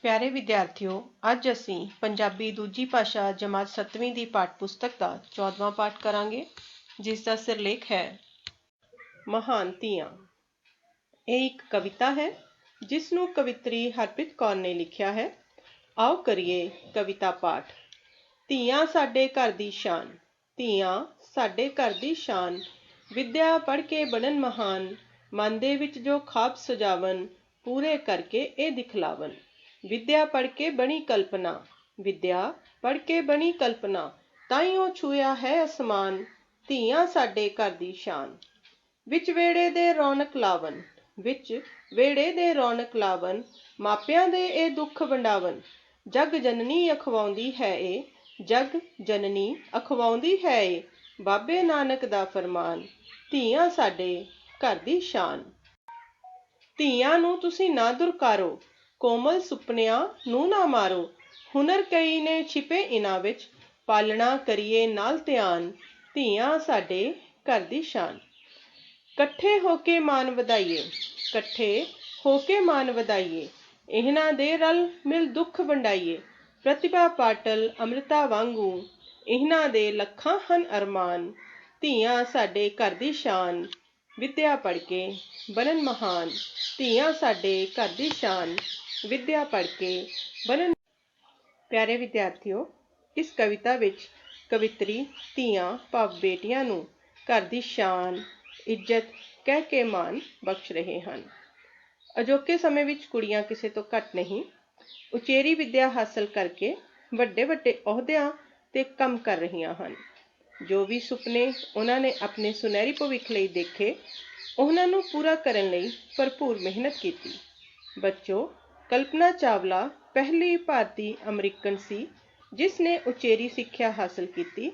ਪਿਆਰੇ ਵਿਦਿਆਰਥੀਓ, ਅੱਜ ਅਸੀਂ ਪੰਜਾਬੀ ਦੂਜੀ ਭਾਸ਼ਾ ਜਮਾਤ 7ਵੀਂ ਦੀ ਪਾਠ ਪੁਸਤਕ ਦਾ 14ਵਾਂ ਪਾਠ ਕਰਾਂਗੇ, ਜਿਸ ਦਾ ਸਿਰਲੇਖ ਹੈ ਮਹਾਨ ਧੀਆਂ। ਇਹ ਇੱਕ ਕਵਿਤਾ ਹੈ ਜਿਸ ਨੂੰ ਕਵਿਤਰੀ ਹਰਪ੍ਰੀਤ ਕੌਰ ਨੇ ਲਿਖਿਆ ਹੈ। ਆਓ ਕਰੀਏ ਕਵਿਤਾ ਪਾਠ। ਧੀਆਂ ਸਾਡੇ ਘਰ ਦੀ ਸ਼ਾਨ, ਧੀਆਂ ਸਾਡੇ ਘਰ ਦੀ ਸ਼ਾਨ, ਵਿਦਿਆ ਪੜ੍ਹ ਕੇ ਬਣਨ ਮਹਾਨ, ਮਨ ਦੇ ਵਿੱਚ ਜੋ ਖਾਬ ਸਜਾਵਨ, ਪੂਰੇ ਕਰਕੇ ਇਹ ਦਿਖਲਾਵਨ। ਵਿਦਿਆ ਪੜ੍ਹ ਕੇ ਬਣੀ ਕਲਪਨਾ, ਵਿਦਿਆ ਪੜ੍ਹ ਕੇ ਬਣੀ ਕਲਪਨਾ, ਤਾਈਓ ਛੂਇਆ ਹੈ ਅਸਮਾਨ, ਧੀਆਂ ਸਾਡੇ ਘਰ ਦੀ ਸ਼ਾਨ। ਵਿੱਚ ਵਿਹੜੇ ਦੇ ਰੌਣਕ ਲਾਵਨ, ਵਿੱਚ ਵਿਹੜੇ ਦੇ ਰੌਣਕ ਲਾਵਨ, ਮਾਪਿਆਂ ਦੇ ਇਹ ਦੁੱਖ ਵੰਡਾਵਨ। ਜਗ ਜਨਨੀ ਅਖਵਾਉਂਦੀ ਹੈ ਇਹ, ਜਗ ਜਨਨੀ ਅਖਵਾਉਂਦੀ ਹੈ ਇਹ, ਬਾਬੇ ਨਾਨਕ ਦਾ ਫਰਮਾਨ, ਧੀਆਂ ਸਾਡੇ ਘਰ ਦੀ ਸ਼ਾਨ। ਧੀਆਂ ਨੂੰ ਤੁਸੀਂ ਨਾ ਦੁਰਕਾਰੋ, ਕੋਮਲ ਸੁਪਨਿਆਂ ਨੂੰ ਨਾ ਮਾਰੋ, ਹੁਨਰ ਕਈ ਨੇ ਛਿਪੇ ਇਹਨਾਂ ਵਿੱਚ, ਪਾਲਣਾ ਕਰੀਏ ਨਾਲ ਧਿਆਨ, ਧੀਆਂ ਸਾਡੇ ਘਰ ਦੀ ਸ਼ਾਨ। ਇਕੱਠੇ ਹੋ ਕੇ ਮਾਨ ਵਧਾਈਏ, ਇਕੱਠੇ ਹੋ ਕੇ ਮਾਨ ਵਧਾਈਏ, ਇਹਨਾਂ ਦੇ ਰਲ ਮਿਲ ਦੁੱਖ ਵੰਡਾਈਏ। ਪ੍ਰਤਿਭਾ ਪਾਟਲ ਅੰਮ੍ਰਿਤਾ ਵਾਂਗੂ, ਇਹਨਾਂ ਦੇ ਲੱਖਾਂ ਹਨ ਅਰਮਾਨ, ਧੀਆਂ ਸਾਡੇ ਘਰ ਦੀ ਸ਼ਾਨ। ਵਿਦਿਆ ਪੜ੍ਹ ਕੇ ਬਣਨ ਮਹਾਨ, ਧੀਆਂ ਸਾਡੇ ਘਰ ਦੀ ਸ਼ਾਨ, ਵਿਦਿਆ ਪੜ੍ਹ ਕੇ ਬਣਨ। ਪਿਆਰੇ ਵਿਦਿਆਰਥੀਓ, ਇਸ ਕਵਿਤਾ ਵਿੱਚ ਕਵਿਤਰੀ ਧੀਆਂ ਭਾਵ ਬੇਟੀਆਂ ਨੂੰ ਘਰ ਦੀ ਸ਼ਾਨ, ਇੱਜ਼ਤ ਕਹਿ ਕੇ ਮਾਣ ਬਖਸ਼ ਰਹੇ ਹਨ। ਅਜੋਕੇ ਸਮੇਂ ਵਿੱਚ ਕੁੜੀਆਂ ਕਿਸੇ ਤੋਂ ਘੱਟ ਨਹੀਂ, ਉਚੇਰੀ ਵਿਦਿਆ ਹਾਸਲ ਕਰਕੇ ਵੱਡੇ ਵੱਡੇ ਅਹੁਦਿਆਂ 'ਤੇ ਕੰਮ ਕਰ ਰਹੀਆਂ ਹਨ। ਜੋ ਵੀ ਸੁਪਨੇ ਉਹਨਾਂ ਨੇ ਆਪਣੇ ਸੁਨਹਿਰੀ ਭਵਿੱਖ ਲਈ ਦੇਖੇ, ਉਹਨਾਂ ਨੂੰ ਪੂਰਾ ਕਰਨ ਲਈ ਭਰਪੂਰ ਮਿਹਨਤ ਕੀਤੀ। ਬੱਚੋ, ਕਲਪਨਾ ਚਾਵਲਾ ਪਹਿਲੀ ਭਾਰਤੀ ਅਮਰੀਕਨ ਸੀ ਜਿਸ ਨੇ ਉਚੇਰੀ ਸਿੱਖਿਆ ਹਾਸਲ ਕੀਤੀ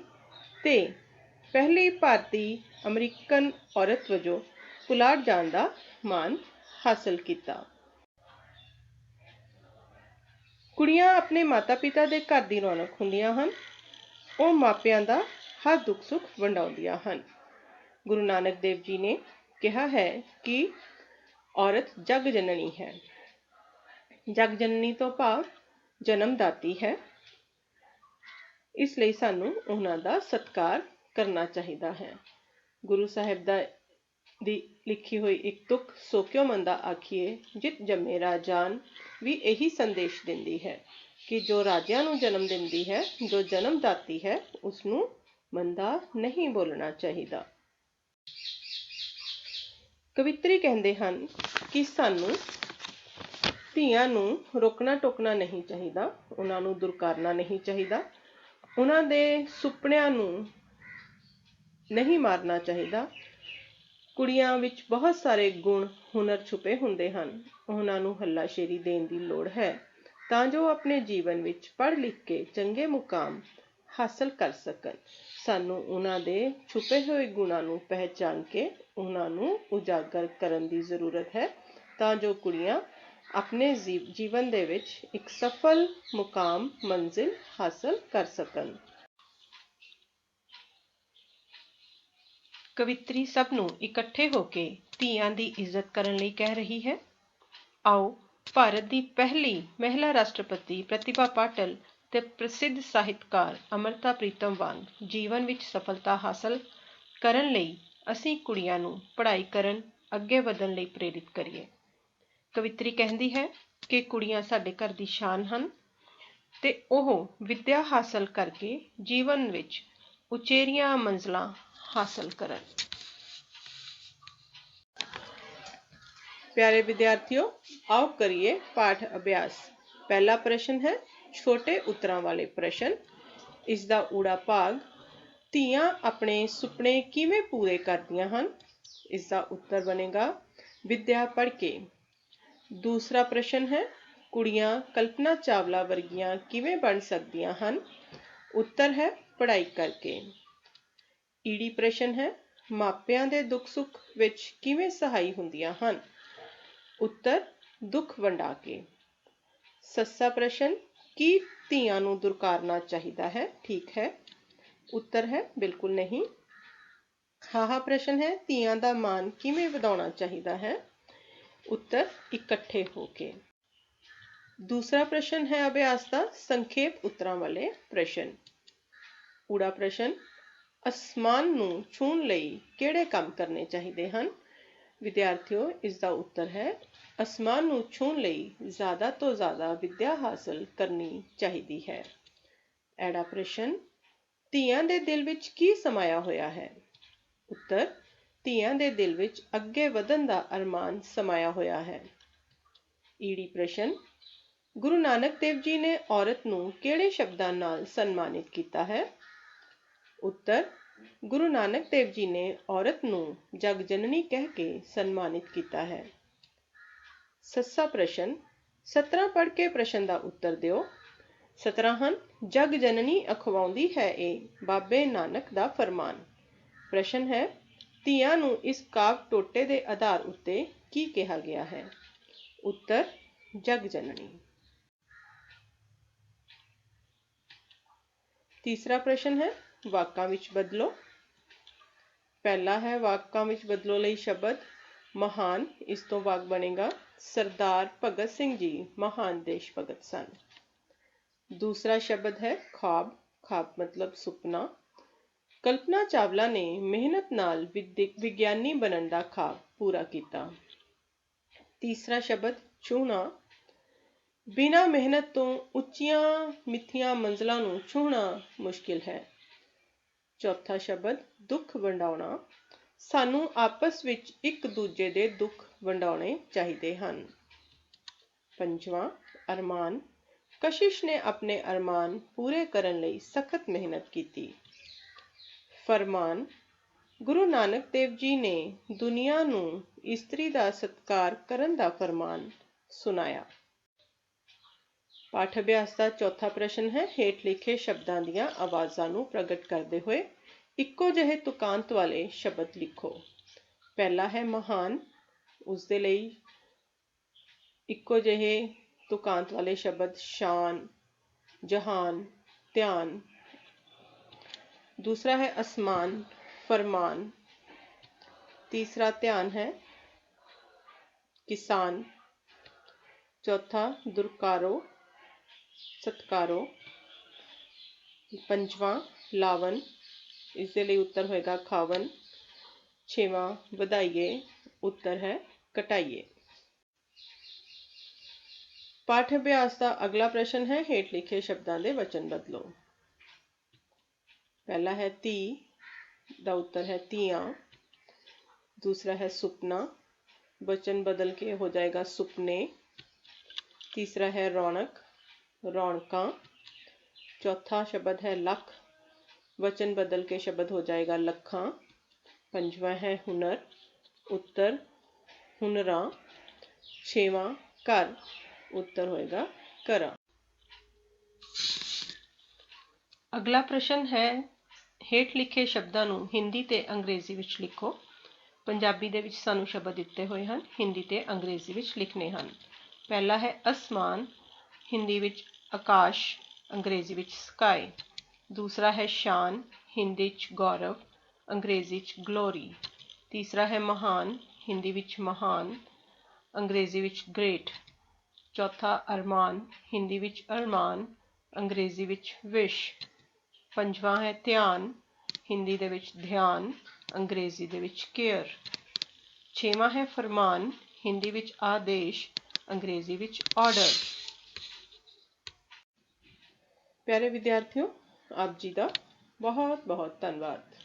ਤੇ ਪਹਿਲੀ ਭਾਰਤੀ ਅਮਰੀਕਨ ਔਰਤ ਵਜੋਂ ਪੁਲਾੜ ਜਾਣ ਦਾ ਮਾਣ ਹਾਸਲ ਕੀਤਾ। ਕੁੜੀਆਂ ਆਪਣੇ ਮਾਤਾ ਪਿਤਾ ਦੇ ਘਰ ਦੀ ਰੌਣਕ ਹੁੰਦੀਆਂ ਹਨ। ਉਹ ਮਾਪਿਆਂ ਦਾ ਹਰ ਦੁੱਖ ਸੁੱਖ ਵੰਡਾਉਂਦੀਆਂ ਹਨ। ਗੁਰੂ ਨਾਨਕ ਦੇਵ ਜੀ ਨੇ ਕਿਹਾ ਹੈ ਕਿ ਔਰਤ ਜਗ ਜਨਨੀ ਹੈ। ਜਗ ਜਨਨੀ ਤੋਂ ਭਾਵ ਜਨਮਦਾਤੀ ਹੈ। ਇਸ ਲਈ ਸਾਨੂੰ ਉਹਨਾਂ ਦਾ ਸਤਿਕਾਰ ਕਰਨਾ ਚਾਹੀਦਾ ਹੈ। ਗੁਰੂ ਸਾਹਿਬ ਦੀ ਲਿਖੀ ਹੋਈ ਇੱਕ ਤੁਕ ਸੋ ਕਿਉ ਮੰਦਾ ਆਖੀਏ, ਜਿਤ ਜੰਮੇ ਰਾਜਾਨ, ਵੀ ਇਹੀ ਸੰਦੇਸ਼ ਦਿੰਦੀ ਹੈ ਕਿ ਜੋ ਰਾਜਿਆਂ ਨੂੰ ਜਨਮ ਦਿੰਦੀ ਹੈ, ਜੋ ਜਨਮਦਾਤੀ ਹੈ, ਉਸਨੂੰ ਮੰਦਾ ਨਹੀਂ ਬੋਲਣਾ ਚਾਹੀਦਾ। ਕਵਿਤਰੀ ਕਹਿੰਦੇ ਹਨ ਕਿ ਸਾਨੂੰ ਧੀਆਂ ਨੂੰ ਰੋਕਣਾ ਟੋਕਣਾ ਨਹੀਂ ਚਾਹੀਦਾ, ਉਹਨਾਂ ਨੂੰ ਦੁਰਕਾਰਨਾ ਨਹੀਂ ਚਾਹੀਦਾ, ਉਹਨਾਂ ਦੇ ਸੁਪਨਿਆਂ ਨੂੰ ਨਹੀਂ ਮਾਰਨਾ ਚਾਹੀਦਾ। ਕੁੜੀਆਂ ਵਿੱਚ ਬਹੁਤ ਸਾਰੇ ਗੁਣ ਹੁਨਰ ਛੁਪੇ ਹੁੰਦੇ ਹਨ, ਉਹਨਾਂ ਨੂੰ ਹੱਲਾਸ਼ੇਰੀ ਦੇਣ ਦੀ ਲੋੜ ਹੈ ਤਾਂ ਜੋ ਆਪਣੇ ਜੀਵਨ ਵਿੱਚ ਪੜ੍ਹ ਲਿਖ ਕੇ ਚੰਗੇ ਮੁਕਾਮ ਹਾਸਲ ਕਰ ਸਕਣ। ਸਾਨੂੰ ਉਹਨਾਂ ਦੇ ਛੁਪੇ ਹੋਏ ਗੁਣਾਂ ਨੂੰ ਪਹਿਚਾਣ ਕੇ ਉਹਨਾਂ ਨੂੰ ਉਜਾਗਰ ਕਰਨ ਦੀ ਜ਼ਰੂਰਤ ਹੈ ਤਾਂ ਜੋ ਕੁੜੀਆਂ ਆਪਣੇ ਜੀਵਨ ਦੇ ਵਿੱਚ ਇੱਕ ਸਫਲ ਮੁਕਾਮ ਮੰਜ਼ਿਲ ਹਾਸਲ ਕਰ ਸਕਣ। ਕਵਿਤਰੀ ਸਭ ਨੂੰ ਇਕੱਠੇ ਹੋ ਕੇ ਧੀਆਂ ਦੀ ਇੱਜ਼ਤ ਕਰਨ ਲਈ ਕਹਿ ਰਹੀ ਹੈ। ਆਓ ਭਾਰਤ ਦੀ ਪਹਿਲੀ ਮਹਿਲਾ ਰਾਸ਼ਟਰਪਤੀ ਪ੍ਰਤਿਭਾ ਪਾਟਲ ਤੇ ਪ੍ਰਸਿੱਧ ਸਾਹਿਤਕਾਰ ਅੰਮ੍ਰਿਤਾ ਪ੍ਰੀਤਮ ਵਾਂਗ ਜੀਵਨ ਵਿੱਚ ਸਫਲਤਾ ਹਾਸਲ ਕਰਨ ਲਈ ਅਸੀਂ ਕੁੜੀਆਂ ਨੂੰ ਪੜ੍ਹਾਈ ਕਰਨ, ਅੱਗੇ ਵਧਣ ਲਈ ਪ੍ਰੇਰਿਤ ਕਰੀਏ। ਕਵਿਤਰੀ ਕਹਿੰਦੀ ਹੈ ਕਿ ਕੁੜੀਆਂ ਸਾਡੇ ਘਰ ਦੀ ਸ਼ਾਨ ਹਨ ਤੇ ਉਹ ਵਿਦਿਆ ਹਾਸਲ ਕਰਕੇ ਜੀਵਨ ਵਿੱਚ ਉਚੇਰੀਆਂ ਮੰਜ਼ਿਲਾਂ ਹਾਸਲ ਕਰਨ। ਪਿਆਰੇ ਵਿਦਿਆਰਥੀਓ, ਆਓ ਕਰੀਏ ਪਾਠ ਅਭਿਆਸ। ਪਹਿਲਾ ਪ੍ਰਸ਼ਨ ਹੈ ਛੋਟੇ ਉੱਤਰਾਂ ਵਾਲੇ ਪ੍ਰਸ਼ਨ। ਇਸ ਦਾ ਊੜਾ ਭਾਗ, ਧੀਆਂ ਆਪਣੇ ਸੁਪਨੇ ਕਿਵੇਂ ਪੂਰੇ ਕਰਦੀਆਂ ਹਨ? ਇਸ ਦਾ ਉੱਤਰ ਬਣੇਗਾ ਵਿਦਿਆ ਪੜ੍ਹ ਕੇ। ਦੂਸਰਾ ਪ੍ਰਸ਼ਨ ਹੈ ਕੁੜੀਆਂ ਕਲਪਨਾ ਚਾਵਲਾ ਵਰਗੀਆਂ ਕਿਵੇਂ ਬਣ ਸਕਦੀਆਂ ਹਨ? ਉੱਤਰ ਹੈ ਪੜ੍ਹਾਈ ਕਰਕੇ। ਈੜੀ ਪ੍ਰਸ਼ਨ ਹੈ ਮਾਪਿਆਂ ਦੇ ਦੁੱਖ ਸੁੱਖ ਵਿੱਚ ਕਿਵੇਂ ਸਹਾਈ ਹੁੰਦੀਆਂ ਹਨ? ਉੱਤਰ ਦੁੱਖ ਵੰਡਾ ਕੇ। ਸੱਸਾ ਪ੍ਰਸ਼ਨ, ਕੀ ਧੀਆਂ ਨੂੰ ਦੁਰਕਾਰਨਾ ਚਾਹੀਦਾ ਹੈ? ਠੀਕ ਹੈ। ਉੱਤਰ ਹੈ ਬਿਲਕੁਲ ਨਹੀਂ। ਹਾਹਾ ਪ੍ਰਸ਼ਨ ਹੈ ਧੀਆਂ ਦਾ ਮਾਣ ਕਿਵੇਂ ਵਧਾਉਣਾ ਚਾਹੀਦਾ ਹੈ? ਉੱਤਰ ਇਕੱਠੇ ਹੋ ਕੇ। दूसरा प्रश्न है अभ्यास का संखेप उत्तरां वाले प्रश्न। ऊड़ा प्रश्न, आसमान नूं छूण लई किहड़े काम करने चाहिए हैं? विद्यार्थियों, इसका उत्तर है आसमान नूं छूण लई ज़्यादा तो ज़्यादा विद्या हासिल करनी चाहिए है। ऐड़ा प्रश्न, ਧੀਆਂ ਦੇ ਦਿਲ ਵਿੱਚ ਕੀ ਸਮਾਇਆ ਹੋਇਆ ਹੈ? उत्तर, ਧੀਆਂ ਦੇ ਦਿਲ ਵਿੱਚ ਅੱਗੇ ਵਧਣ ਦਾ ਅਰਮਾਨ ਸਮਾਇਆ ਹੋਇਆ ਹੈ। ਈੜੀ प्रश्न, गुरु नानक देव जी ने औरत नूं किहड़े शब्दां नाल सन्मानित किया है? उत्तर, गुरु नानक देव जी ने औरत नूं जग जननी कह के सन्मानित किया है। सस्सा प्रश्न, 17 पढ़ के प्रश्न का उत्तर दिओ। 17 ਹਨ, जग जननी अखवाउंदी है ਇਹ ਬਾਬੇ ਨਾਨਕ ਦਾ ਫਰਮਾਨ। प्रश्न है, ਧੀਆਂ ਨੂੰ ਇਸ ਕਾਵ ਟੋਟੇ ਦੇ ਆਧਾਰ ਉੱਤੇ ਕੀ ਕਿਹਾ ਗਿਆ ਹੈ? उत्तर, जग जननी। तीसरा प्रश्न है वाकां विच बदलो। पहला है वाकां विच बदलो लई शब्द महान, इस तो वाक बनेगा सरदार भगत सिंह जी महान देश भगत सन। दूसरा शब्द है ख्वाब, ख्वाब मतलब सुपना। कल्पना चावला ने मेहनत नाल विज्ञानी बनन दा ख्वाब पूरा किया। तीसरा शब्द छूना, बिना मेहनत तो उच्चियां मिठियां मंजिलों नूं छूना मुश्किल है। चौथा शब्द दुख वंडाउणा, सानू आपस विच एक दूजे दे दुख वंडाउणे चाहिए हैं। पंजवां अरमान, कशिश ने अपने अरमान पूरे करन लई सख्त मेहनत की। फरमान, गुरु नानक देव जी ने दुनिया नूं इस्त्री दा सत्कार करन दा फरमान सुनाया। पाठ अभ्यास का चौथा प्रश्न है हेठ लिखे शब्दों दीआं आवाज़ां नूं प्रगट करते हुए इक्को जिहे तुकांत वाले शब्द लिखो। पहला है महान, उस दे लई इक्को जिहे तुकांत वाले शब्द शान, जहान, ध्यान। दूसरा है आसमान, फरमान। तीसरा ध्यान है किसान। चौथा दुरकारो, सत्कारो। पंजवां लावन, इसके लिए उत्तर होएगा खावन। छेवां ਵਧਾਈਏ, उत्तर है घटाइए। पाठ अभ्यास का अगला प्रश्न है हेठ लिखे शब्दों के वचन बदलो। पहला है धी, दा उत्तर है ਧੀਆਂ। दूसरा है सुपना, वचन बदल के हो जाएगा सुपने। तीसरा है रौनक, रौनकां। चौथा शब्द है लख, वचन बदल के शब्द हो जाएगा लखां। पंजवां है हुनर, उत्तर हुनरां। छेवां घर, उत्तर होएगा घरां। अगला प्रश्न है हेठ लिखे शब्दों नूं हिंदी ते अंग्रेजी विच लिखो। पंजाबी दे विच सानू शब्द दिते हुए हैं, हिंदी ते अंग्रेजी विच लिखने हैं। पहला है आसमान, हिंदी विच आकाश, अंग्रेजी विच स्काई। दूसरा है शान, हिंदी च गौरव, अंग्रेजी च ग्लोरी। तीसरा है महान, हिंदी विच महान, अंग्रेजी विच ग्रेट। चौथा अरमान, हिंदी विच अरमान, अंग्रेजी विच विश। पंजवां है ध्यान, हिंदी दे विच ध्यान, अंग्रेजी दे विच केयर। छेवां है फरमान, हिंदी विच आदेश, अंग्रेजी विच ऑर्डर। प्यारे विद्यार्थियों, आप जी का बहुत बहुत धन्यवाद।